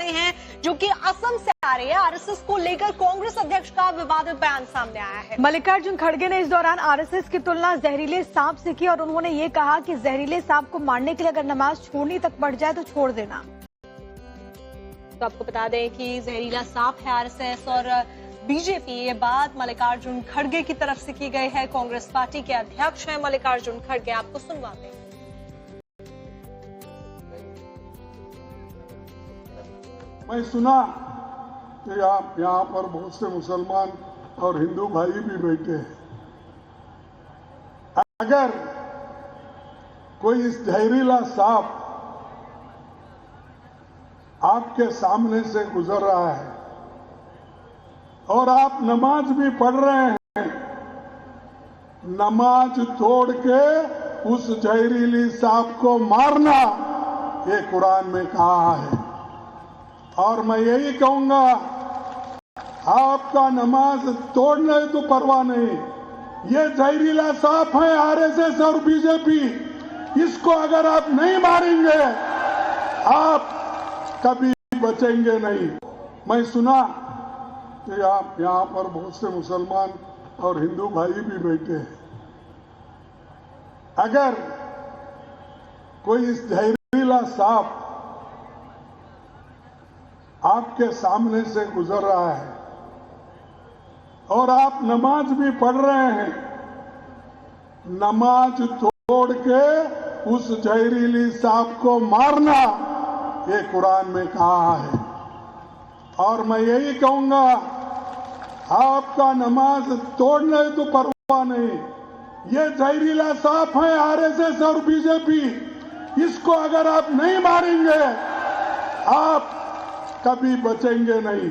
रहे हैं जो कि असम से आ रही है। आरएसएस को लेकर कांग्रेस अध्यक्ष का विवादित बयान सामने आया है। मल्लिकार्जुन खड़गे ने इस दौरान आरएसएस की तुलना जहरीले सांप से की और उन्होंने ये कहा कि जहरीले सांप को मारने के लिए अगर नमाज छोड़नी तक पड़ जाए तो छोड़ देना। तो आपको बता दें कि जहरीला सांप है आरएसएस और बीजेपी। ये बात मल्लिकार्जुन खड़गे की तरफ से की गई है। कांग्रेस पार्टी के अध्यक्ष हैं मल्लिकार्जुन खड़गे, आपको सुनवाते हैं। मैं सुना कि आप यहाँ पर बहुत से मुसलमान और हिंदू भाई भी बैठे हैं। अगर कोई इस जहरीला सांप आपके सामने से गुजर रहा है और आप नमाज भी पढ़ रहे हैं, नमाज तोड़ के उस जहरीली सांप को मारना, ये कुरान में कहा है। और मैं यही कहूंगा, आपका नमाज तोड़ने तो परवाह नहीं, ये जहरीला सांप है आरएसएस और बीजेपी, इसको अगर आप नहीं मारेंगे आप कभी बचेंगे नहीं। मैं सुना कि आप यहाँ पर बहुत से मुसलमान और हिंदू भाई भी बैठे हैं। अगर कोई इस जहरीला सांप आपके सामने से गुजर रहा है और आप नमाज भी पढ़ रहे हैं, नमाज तोड़ के उस जहरीली सांप को मारना, ये कुरान में कहा है। और मैं यही कहूंगा, आपका नमाज तोड़ने तो परवाह नहीं, ये जहरीला सांप है आरएसएस और बीजेपी, इसको अगर आप नहीं मारेंगे आप कभी बचेंगे नहीं।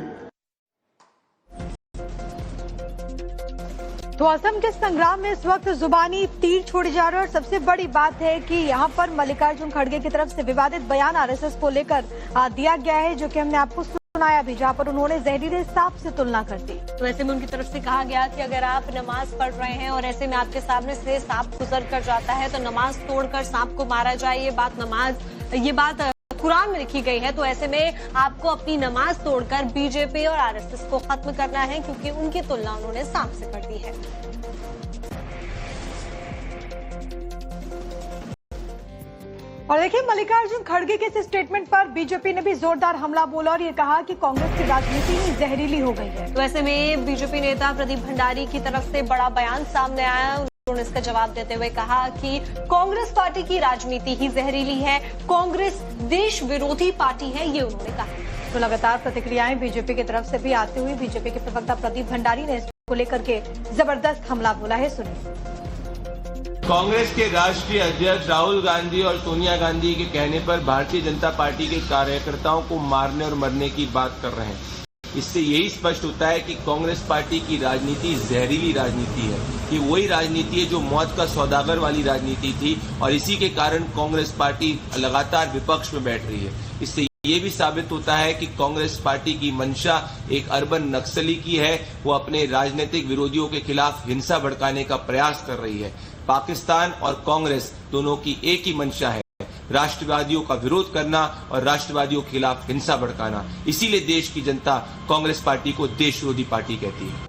तो असम के संग्राम में इस वक्त जुबानी तीर छोड़े जा रहे हैं और सबसे बड़ी बात है कि यहाँ पर मल्लिकार्जुन खड़गे की तरफ से विवादित बयान आरएसएस को लेकर दिया गया है, जो कि हमने आपको सुनाया भी, जहाँ पर उन्होंने जहरीले सांप से तुलना कर दी। तो ऐसे में उनकी तरफ से कहा गया कि अगर आप नमाज पढ़ रहे हैं और ऐसे में आपके सामने से सांप गुजर कर जाता है तो नमाज तोड़कर सांप को मारा जाए, ये बात कुरान में लिखी गई है। तो ऐसे में आपको अपनी नमाज तोड़कर बीजेपी और आरएसएस को खत्म करना है, क्योंकि उनकी तुलना उन्होंने सांप से कर दी है। और देखिए, मल्लिकार्जुन खड़गे के इस स्टेटमेंट पर बीजेपी ने भी जोरदार हमला बोला और ये कहा कि कांग्रेस की राजनीति ही जहरीली हो गई है। तो ऐसे में बीजेपी नेता प्रदीप भंडारी की तरफ से बड़ा बयान सामने आया। उन्होंने इसका जवाब देते हुए कहा कि कांग्रेस पार्टी की राजनीति ही जहरीली है, कांग्रेस देश विरोधी पार्टी है, ये उन्होंने कहा। तो लगातार प्रतिक्रियाएं बीजेपी की तरफ से भी आती हुई बीजेपी के प्रवक्ता प्रदीप भंडारी ने इसको लेकर के जबरदस्त हमला बोला है, सुनिए। कांग्रेस के राष्ट्रीय अध्यक्ष राहुल गांधी और सोनिया गांधी के कहने पर भारतीय जनता पार्टी के कार्यकर्ताओं को मारने और मरने की बात कर रहे हैं। इससे यही स्पष्ट होता है कि कांग्रेस पार्टी की राजनीति जहरीली राजनीति है। ये वही राजनीति है जो मौत का सौदागर वाली राजनीति थी और इसी के कारण कांग्रेस पार्टी लगातार विपक्ष में बैठ रही है। इससे ये भी साबित होता है कि कांग्रेस पार्टी की मंशा एक अर्बन नक्सली की है। वो अपने राजनीतिक विरोधियों के खिलाफ हिंसा भड़काने का प्रयास कर रही है। पाकिस्तान और कांग्रेस दोनों की एक ही मंशा है, राष्ट्रवादियों का विरोध करना और राष्ट्रवादियों के खिलाफ हिंसा भड़काना। इसीलिए देश की जनता कांग्रेस पार्टी को देश विरोधी पार्टी कहती है।